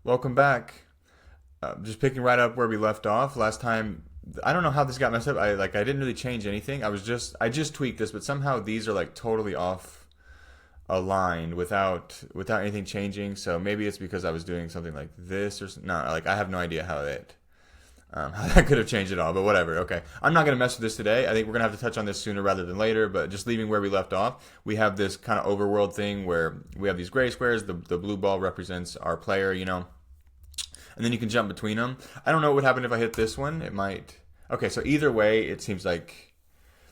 Welcome back. Just picking right up where we left off last time. I don't know how this got messed up. I didn't really change anything. I just tweaked this, but somehow these are like totally off aligned without anything changing. So maybe it's because I was doing something like this or no. Like I have no idea how that could have changed it all. But whatever. Okay, I'm not gonna mess with this today. I think we're gonna have to touch on this sooner rather than later. But just leaving where we left off, we have this kind of overworld thing where we have these gray squares. The blue ball represents our player. And then you can jump between them. I don't know what would happen if I hit this one. It might. Okay, so either way, it seems like.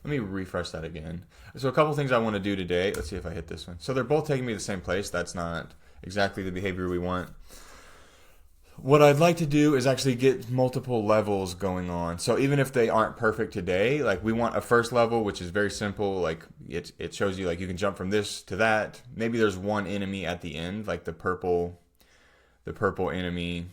Let me refresh that again. So a couple things I want to do today. Let's see if I hit this one. So they're both taking me to the same place. That's not exactly the behavior we want. What I'd like to do is actually get multiple levels going on. So even if they aren't perfect today, like we want a first level, which is very simple. Like it shows you like you can jump from this to that. Maybe there's one enemy at the end, like the purple enemy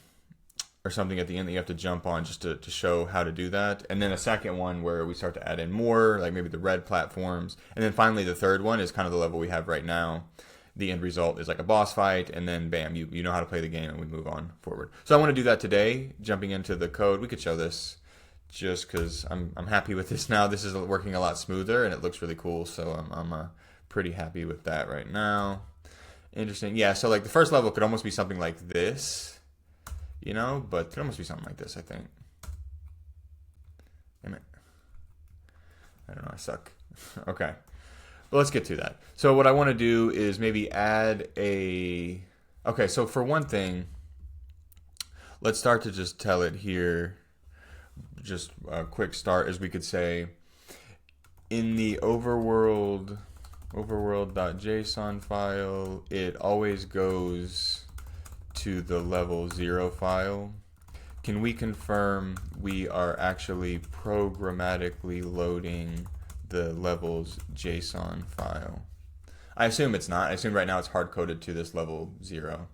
or something at the end that you have to jump on just to show how to do that. And then a second one where we start to add in more, like maybe the red platforms. And then finally the third one is kind of the level we have right now. The end result is like a boss fight, and then bam, you know how to play the game, and we move on forward. So I want to do that today, jumping into the code. We could show this just because I'm happy with this now. This is working a lot smoother, and it looks really cool, so I'm pretty happy with that right now. Interesting. Yeah, so like the first level could almost be something like this, but it could almost be something like this, I think. Damn it. I don't know, I suck. Okay. But let's get to that. So what I want to do is maybe add a... Okay, so for one thing, let's start to just tell it here. Just a quick start, as we could say, in the overworld.json file, it always goes to the level 0 file. Can we confirm we are actually programmatically loading the levels JSON file? I assume it's not. I assume right now it's hard coded to this level 0.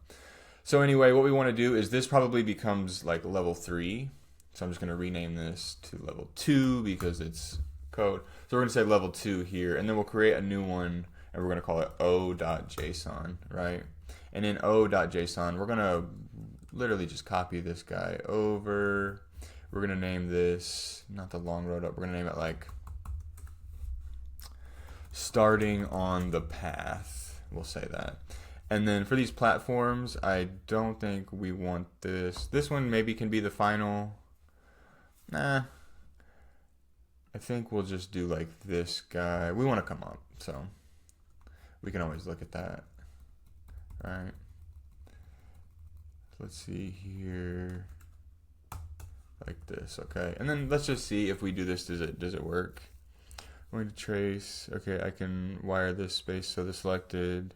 So anyway, what we want to do is this probably becomes like level 3. So I'm just going to rename this to level 2 because it's code. So we're going to say level 2 here, and then we'll create a new one, and we're going to call it o.json, right? And in o.json, we're going to literally just copy this guy over. We're going to name this, not the long road up, we're going to name it like starting on the path. We'll say that. And then for these platforms, I don't think we want this. This one maybe can be the final. Nah. I think we'll just do like this guy. We want to come up, so we can always look at that. Right. Let's see here. Like this, okay. And then let's just see if we do this, does it work? I'm going to trace. Okay, I can wire this space so the selected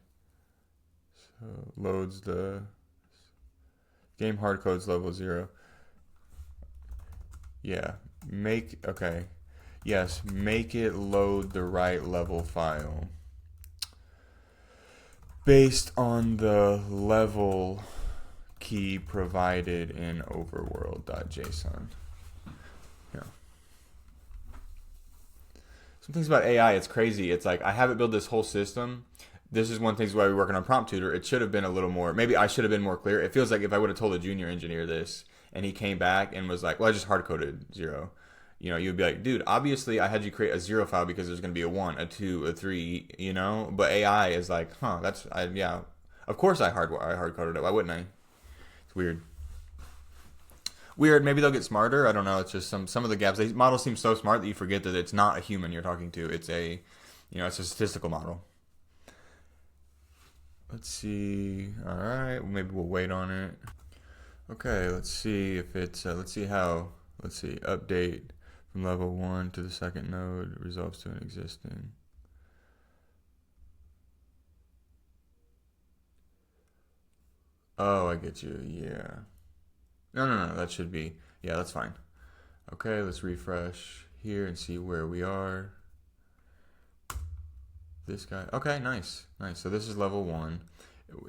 loads the game hard codes level 0. Yeah, okay. Yes, make it load the right level file based on the level key provided in overworld.json. Yeah. Some things about AI, it's crazy. It's like I have it build this whole system. This is one thing why we're working on prompt tutor. It should have been a little more. Maybe I should have been more clear. It feels like if I would have told a junior engineer this and he came back and was like, "Well, I just hard coded 0." You'd be like, "Dude, obviously I had you create a 0 file because there's going to be a 1, a 2, a 3, But AI is like, yeah. Of course I hard coded it. Why wouldn't I? It's weird. Weird. Maybe they'll get smarter. I don't know. It's just some of the gaps. These models seem so smart that you forget that it's not a human you're talking to. It's it's a statistical model. Let's see. All right. Maybe we'll wait on it. Okay. Let's see if it's. Let's see. Update from level 1 to the second node resolves to an existing. Oh, I get you. Yeah. No. That should be. Yeah, that's fine. Okay, let's refresh here and see where we are. This guy. Okay, nice. So this is level 1.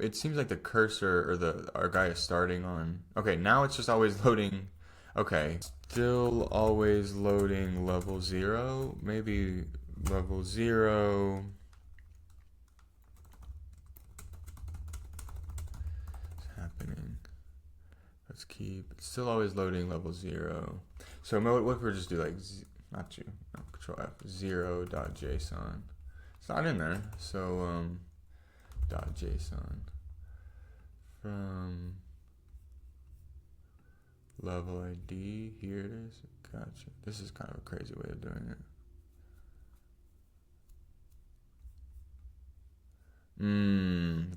It seems like the cursor or our guy is starting on. Okay, now it's just always loading. Okay, still always loading level 0. Maybe level 0. What's happening? let's keep, it's still always loading level 0. So what if we just do like, not you, no, control F, 0.json. It's not in there, so .json from level ID, here it is, gotcha. This is kind of a crazy way of doing it.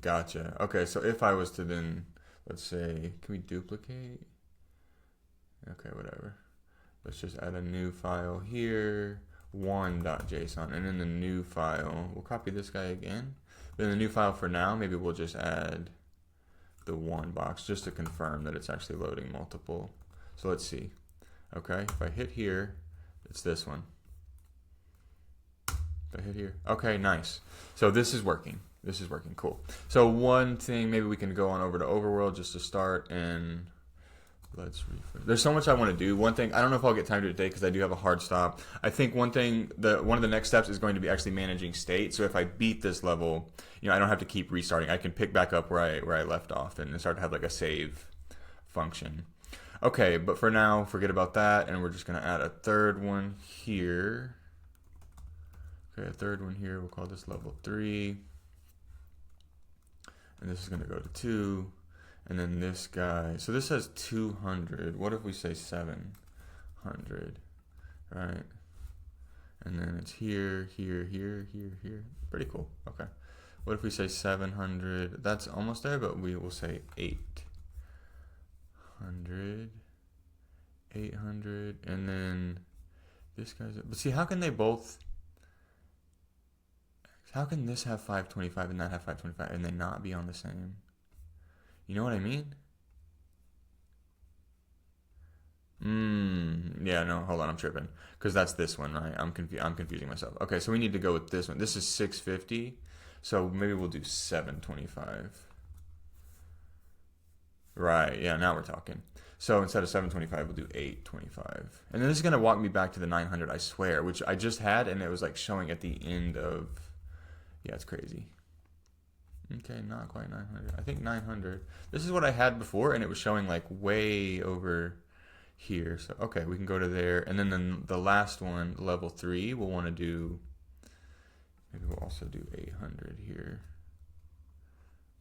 Gotcha. Okay, so if I was to then, let's say, can we duplicate? Okay, whatever. Let's just add a new file here, one.json, and in the new file, we'll copy this guy again. But in the new file for now, maybe we'll just add the one box just to confirm that it's actually loading multiple. So let's see. Okay, if I hit here, it's this one. If I hit here, okay, nice. So this is working. This is working, cool. So one thing, maybe we can go on over to Overworld just to start, and let's refresh. There's so much I want to do. One thing, I don't know if I'll get time to do it today because I do have a hard stop. I think one thing, one of the next steps is going to be actually managing state. So if I beat this level, I don't have to keep restarting. I can pick back up where I left off and start to have like a save function. Okay, but for now, forget about that, and we're just going to add a third one here. Okay, a third one here. We'll call this level 3. And this is going to go to 2. And then this guy, so this says 200. What if we say 700, right? And then it's here, here, here, here, here. Pretty cool. Okay. What if we say 700? That's almost there, but we will say 800, 800, and then this guy's. But see, how can they both? How can this have 525 and that have 525 and they not be on the same? You know what I mean? Yeah, no, hold on, I'm tripping. Because that's this one, right? I'm confusing myself. Okay, so we need to go with this one. This is 650, so maybe we'll do 725. Right, yeah, now we're talking. So instead of 725, we'll do 825. And then this is going to walk me back to the 900, I swear, which I just had, and it was like showing at the end of... Yeah, it's crazy. Okay, not quite 900. I think 900. This is what I had before, and it was showing like way over here. So, okay, we can go to there. And then the last one, level 3, we'll want to do, maybe we'll also do 800 here.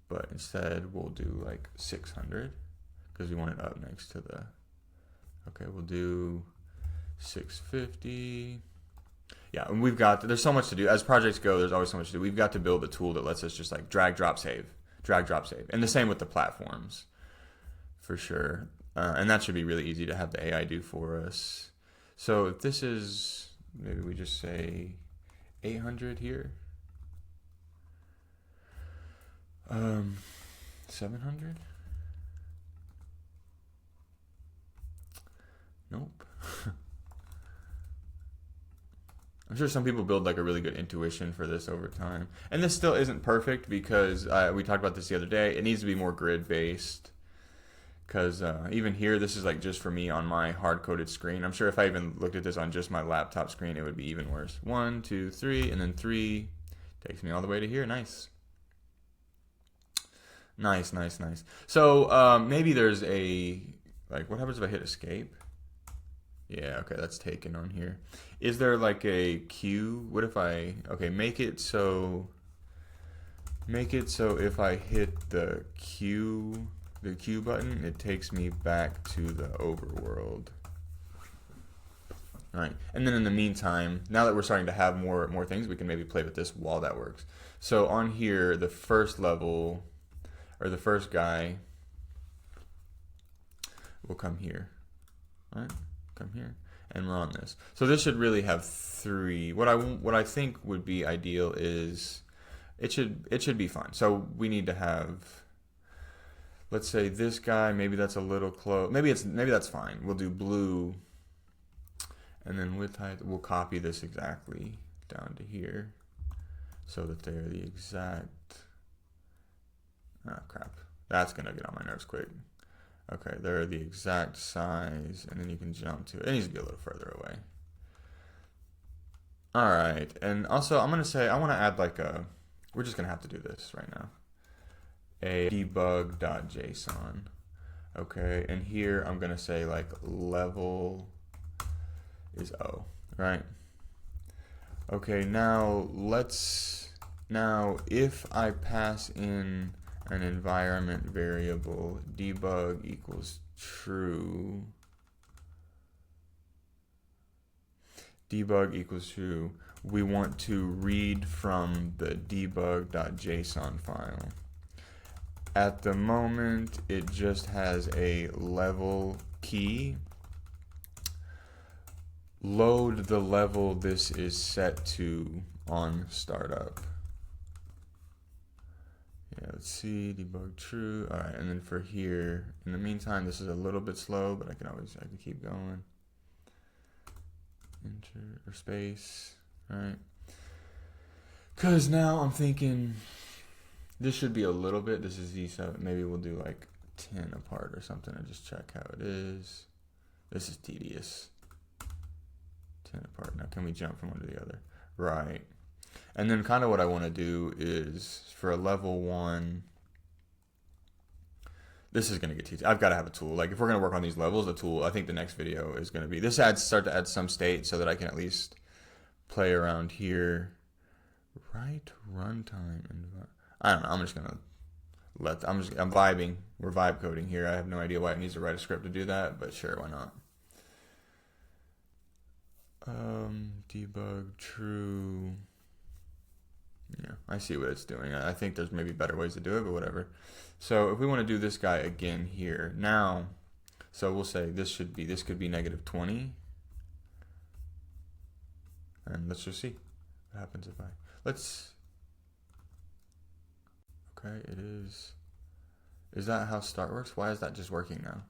But instead, we'll do like 600 because we want it up next to the, okay, we'll do 650. Yeah, and there's so much to do. As projects go, there's always so much to do. We've got to build a tool that lets us just like drag, drop, save. And the same with the platforms, for sure. And that should be really easy to have the AI do for us. So if this is, maybe we just say 800 here. 700? Nope. I'm sure some people build like a really good intuition for this over time. And this still isn't perfect because we talked about this the other day. It needs to be more grid based because even here, this is like just for me on my hard coded screen. I'm sure if I even looked at this on just my laptop screen, it would be even worse. 1, 2, 3, and then 3 takes me all the way to here. Nice. Nice, nice, nice. So maybe there's a, like, what happens if I hit escape? Yeah, okay, that's taken on here. Is there like a queue? What if I, okay, make it so if I hit the Q button, it takes me back to the overworld. All right, and then in the meantime, now that we're starting to have more things, we can maybe play with this while that works. So on here, the first level, or the first guy will come here, all right? Come here, and we're on this. So this should really have 3. What I think would be ideal is it should be fun. So we need to have, let's say this guy, maybe that's a little close. Maybe that's fine. We'll do blue, and then width height, we'll copy this exactly down to here, so that they're the exact. Ah, crap. That's gonna get on my nerves quick. Okay, they're the exact size, and then you can jump to it. It needs to be a little further away. All right, and also I'm gonna say I want to add like a. We're just gonna have to do this right now. A debug.json. Okay, and here I'm gonna say like level is O, right? Okay, now if I pass in an environment variable, debug equals true, we want to read from the debug.json file. At the moment, it just has a level key. Load the level this is set to on startup. Yeah, let's see, debug true. All right, and then for here, in the meantime, this is a little bit slow, but I can keep going. Enter or space, right? Because now I'm thinking this should be a little bit. This is Z7. Maybe we'll do like 10 apart or something and just check how it is. This is tedious. 10 apart. Now can we jump from one to the other? Right. And then kind of what I want to do is for a level 1, this is going to get tedious. I've got to have a tool. Like if we're going to work on these levels, a tool, I think the next video is going to be, this start to add some state so that I can at least play around here. Right runtime. I don't know. I'm just going to I'm vibing. We're vibe coding here. I have no idea why it needs to write a script to do that, but sure, why not? Debug true. Yeah, I see what it's doing. I think there's maybe better ways to do it, but whatever. So if we want to do this guy again here now, so we'll say this could be -20, and let's just see what happens if okay, it is. Is that how start works? Why is that just working now?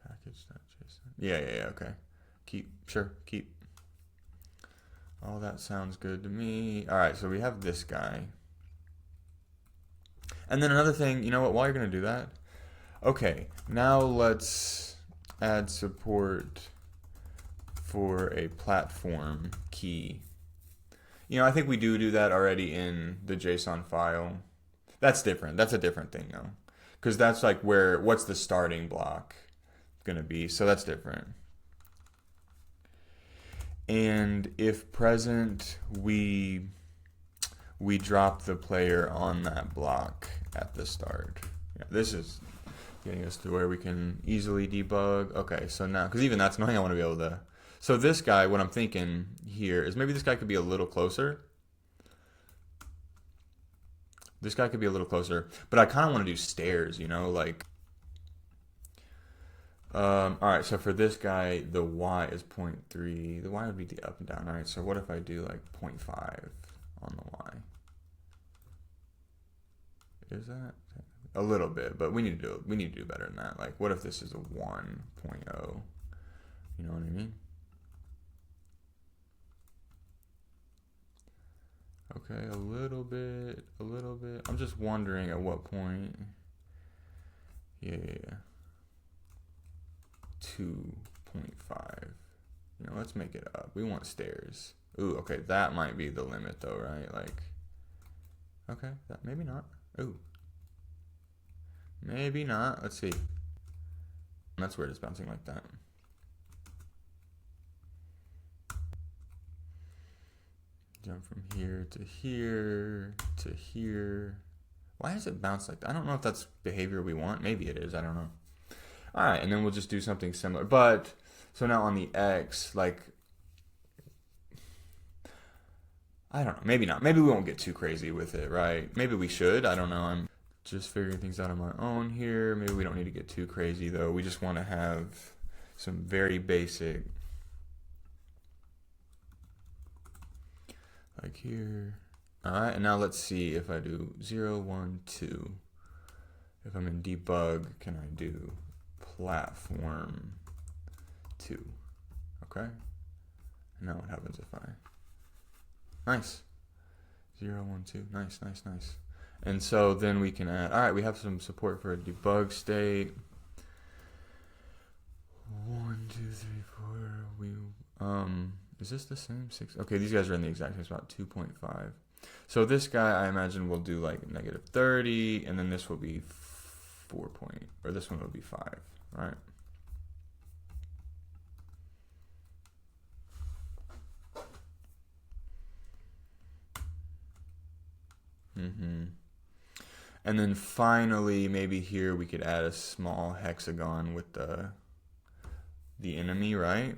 Package.json. Yeah, okay. Keep. All that sounds good to me. All right, so we have this guy. And then another thing, you know what, while you're going to do that, okay, now let's add support for a platform key. You know, I think we do that already in the JSON file. That's different. That's a different thing, though. Because that's like what's the starting block going to be? So that's different. And if present, we drop the player on that block at the start. Yeah, this is getting us to where we can easily debug. Okay, so now, because even that's annoying, I want to be able to. So this guy, what I'm thinking here is maybe this guy could be a little closer. This guy could be a little closer, but I kind of want to do stairs, you know, like. All right, so for this guy, the y is 0.3. The y would be the up and down. All right, so what if I do like 0.5 on the y? Is that a little bit? But we need to do better than that. Like, what if this is a 1.0? You know what I mean? Okay, a little bit. I'm just wondering at what point. Yeah. 2.5. You know, let's make it up. We want stairs. Ooh, okay, that might be the limit though, right? Like, okay, that maybe not. Ooh, maybe not. Let's see. That's weird. It's bouncing like that. Jump from here to here to here. Why does it bounce like that? I don't know if that's behavior we want. Maybe it is. I don't know. All right, and then we'll just do something similar. But, so now on the X, like, I don't know. Maybe not. Maybe we won't get too crazy with it, right? Maybe we should. I don't know. I'm just figuring things out on my own here. Maybe we don't need to get too crazy, though. We just want to have some very basic, like here. All right, and now let's see if I do 0, 1, 2. If I'm in debug, can I do platform 2? Okay. And now what happens if I... Nice. 0, 1, 2. Nice. And so then we can add... All right, we have some support for a debug state. 1, 2, 3, 4. Is this the same? 6? Okay, these guys are in the exact same spot. 2.5. So this guy, I imagine, will do like -30, and then this will be 4. or this one would be 5, right? And then finally, maybe here we could add a small hexagon with the enemy, right?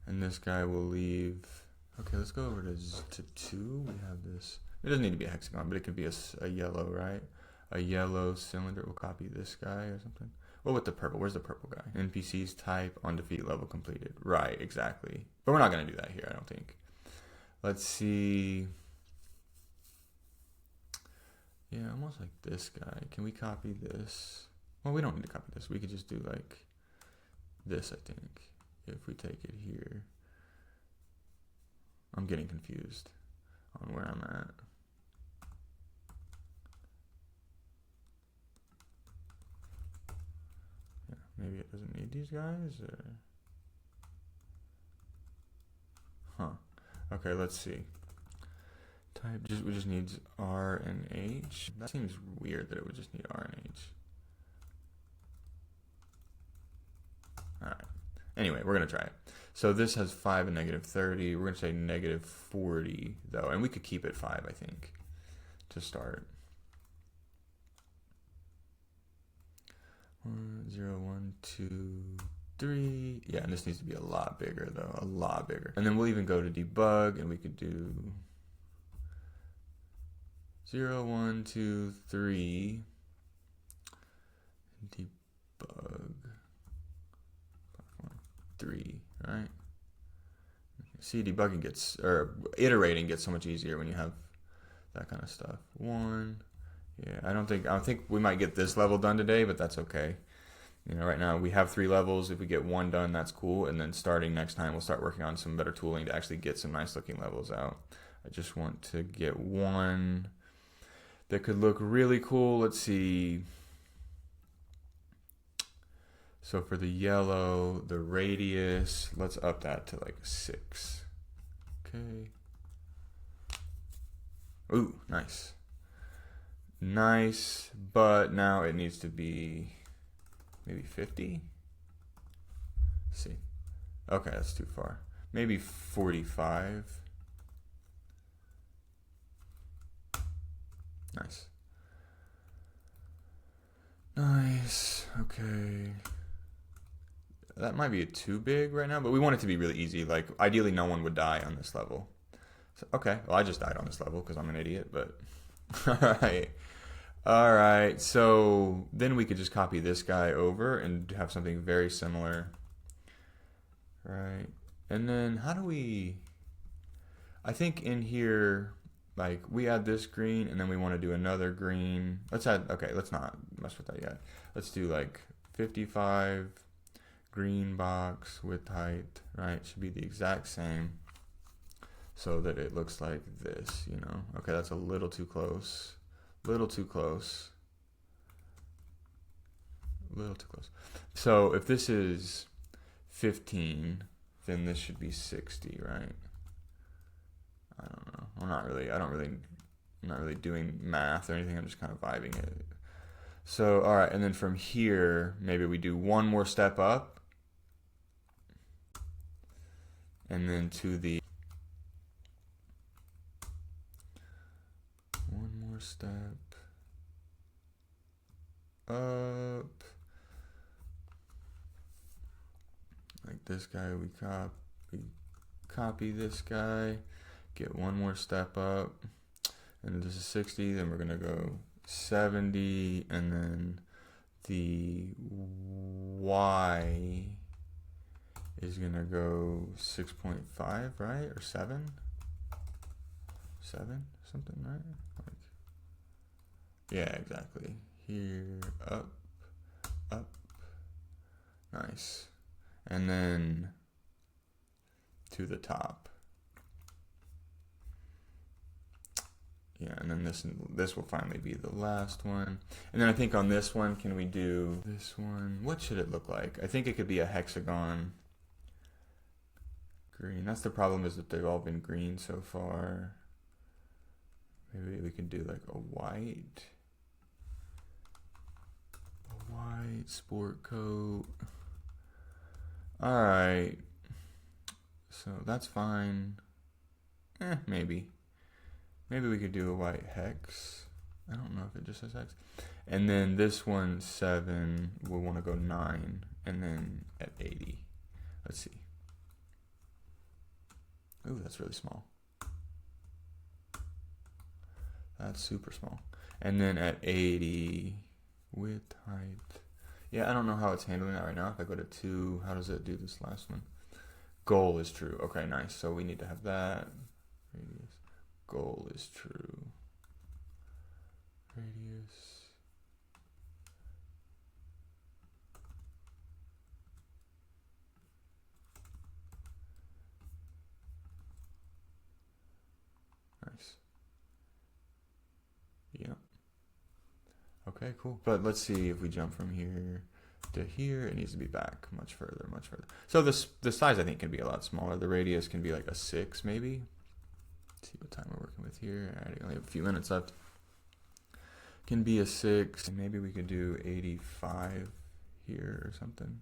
And this guy will leave. Okay, let's go over to 2. We have this. It doesn't need to be a hexagon, but it could be a yellow, right? A yellow cylinder. We'll copy this guy or something. Well, with the purple. Where's the purple guy? NPCs type on defeat level completed. Right, exactly. But we're not going to do that here, I don't think. Let's see. Yeah, almost like this guy. Can we copy this? Well, we don't need to copy this. We could just do like this, I think. If we take it here. I'm getting confused on where I'm at. Yeah, maybe it doesn't need these guys, or... Huh. Okay, let's see. Type, we just need R and H. That seems weird that it would just need R and H. Alright. Anyway, we're going to try it. So this has 5 and -30. We're going to say -40, though. And we could keep it 5, I think, to start. 0, 1, 2, 3. Yeah, and this needs to be a lot bigger, though. A lot bigger. And then we'll even go to debug, and we could do 0, 1, 2, 3. Debug. 3, right? See, debugging gets, or iterating gets so much easier when you have that kind of stuff. 1. Yeah, I don't think we might get this level done today, but that's okay. You know, right now we have 3 levels. If we get 1 done, that's cool. And then starting next time, we'll start working on some better tooling to actually get some nice looking levels out. I just want to get 1 that could look really cool. Let's see. So for the yellow, the radius, let's up that to like 6. Okay. Ooh, nice. Nice, but now it needs to be maybe 50. Let's see. Okay, that's too far. Maybe 45. Nice. Nice. Okay. That might be too big right now, but we want it to be really easy. Like, ideally, no one would die on this level. So, okay, well, I just died on this level because I'm an idiot, but... Alright. Alright, so then we could just copy this guy over and have something very similar. Right. And then how do we... I think in here, like, we add this green, and then we want to do another green. Let's add... Okay, let's not mess with that yet. Let's do, like, 55... green box width height, right? Should be the exact same so that it looks like this, you know? Okay, that's a little too close. Little too close. Little too close. So if this is 15, then this should be 60, right? I don't know. I'm not really doing math or anything. I'm just kind of vibing it. So, all right, and then from here, maybe we do one more step up. And then to the one more step up, like this guy, we copy this guy, get one more step up, and this is 60, then we're gonna go 70, and then the Y is gonna go 6.5, right? Or 7? 7? Something, right? Like, yeah, exactly. Here, up, up. Nice. And then to the top. Yeah, and then this will finally be the last one. And then I think on this one, can we do this one? What should it look like? I think it could be a hexagon. green. That's the problem, is that they've all been green so far. Maybe we can do like a white. A white sport coat. Alright. So that's fine. Maybe. Maybe we could do a white hex. I don't know if it just says hex. And then this one, 7, we'll want to go 9. And then at 80. Let's see. Ooh, that's really small. That's super small. And then at 80, width, height. Yeah, I don't know how it's handling that right now. If I go to 2, how does it do this last one? Goal is true. Okay, nice. So we need to have that. Radius. Goal is true. Radius. Nice. Yeah. Okay, cool. But let's see if we jump from here to here. It needs to be back much further, much further. So the size, I think, can be a lot smaller. The radius can be like a 6, maybe. Let's see what time we're working with here. All right, only have a few minutes left. Can be a 6. Maybe we could do 85 here or something,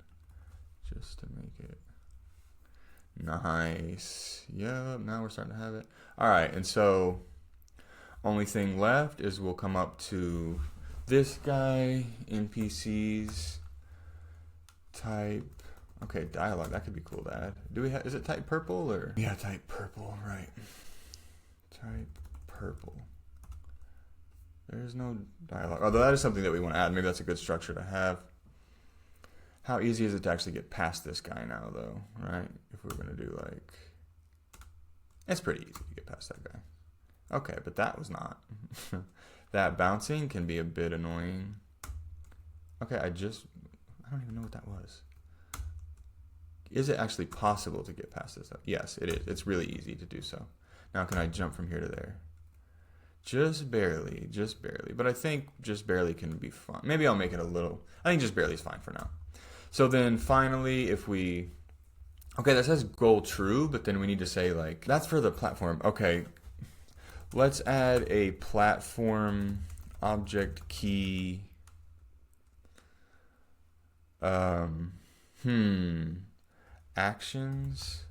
just to make it nice. Yeah, now we're starting to have it. All right, and so only thing left is we'll come up to this guy, NPCs, type. Okay, dialogue, that could be cool to add. Do we have, is it type purple or? Yeah, type purple, right. Type purple. There's no dialogue, although that is something that we want to add. Maybe that's a good structure to have. How easy is it to actually get past this guy now, though, right? If we're going to do like, it's pretty easy to get past that guy. Okay, but that was not. That bouncing can be a bit annoying. Okay, I don't even know what that was. Is it actually possible to get past this? Yes, it is. It's really easy to do so. Now can I jump from here to there? Just barely, just barely. But I think just barely can be fun. Maybe I'll make it a little. I think just barely is fine for now. So then finally, if we, okay, that says goal true, but then we need to say like, that's for the platform. Okay, let's add a platform object key. Actions.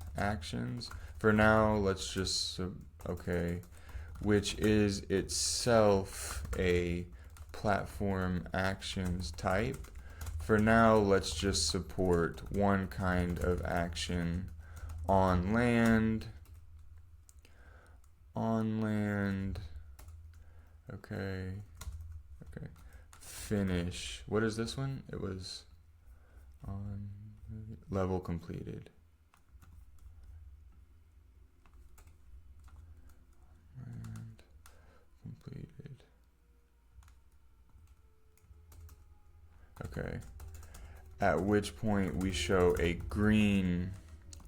For now, let's just, okay, which is itself a platform actions type. For now, let's just support one kind of action on land. Okay. Finish. What is this one? It was on level completed. And completed. Okay. At which point we show a green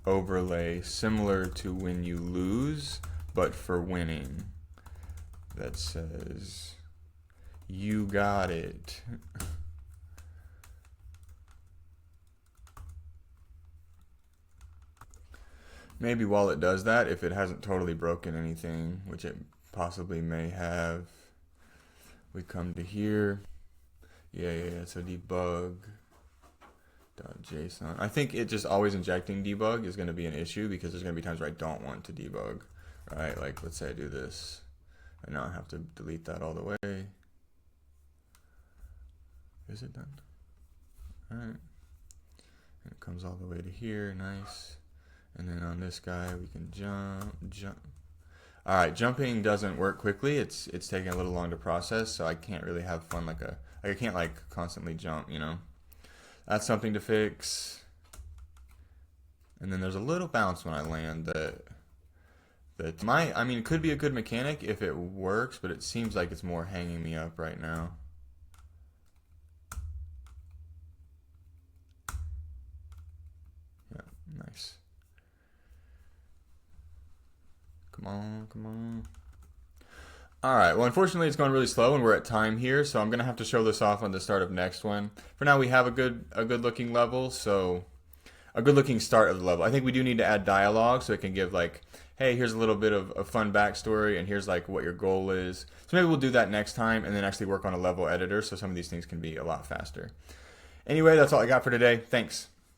overlay similar to when you lose, but for winning. That says, you got it. Maybe while it does that, if it hasn't totally broken anything, which it possibly may have, we come to here. Yeah, so debug.json. I think it just always injecting debug is going to be an issue because there's going to be times where I don't want to debug, right? Like, let's say I do this, and now I have to delete that all the way. Is it done? All right. And it comes all the way to here, nice. And then on this guy, we can jump. All right, jumping doesn't work quickly. It's taking a little long to process, so I can't really have fun like I can't like constantly jump, you know. That's something to fix. And then there's a little bounce when I land I mean, it could be a good mechanic if it works, but it seems like it's more hanging me up right now. Yeah, nice. Come on. Alright, well unfortunately it's going really slow and we're at time here, so I'm going to have to show this off on the start of next one. For now we have a good looking level, so a good looking start of the level. I think we do need to add dialogue so it can give like, hey, here's a little bit of a fun backstory, and here's like what your goal is. So maybe we'll do that next time, and then actually work on a level editor so some of these things can be a lot faster. Anyway, that's all I got for today. Thanks.